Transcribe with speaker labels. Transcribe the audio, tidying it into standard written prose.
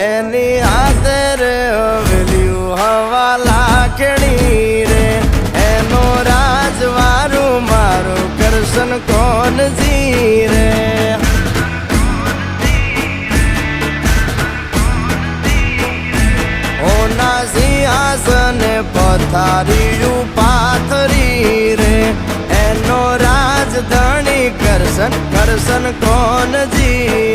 Speaker 1: એની હાથે રે હવેલ્યું હવા લાખણી રે એનો રાજવારું મારું કરશન કોણ જી રે ઓના સિંહાસને પથારીયું પાથરી રે એનો રાજધણી કરશન કરશન કોણ જી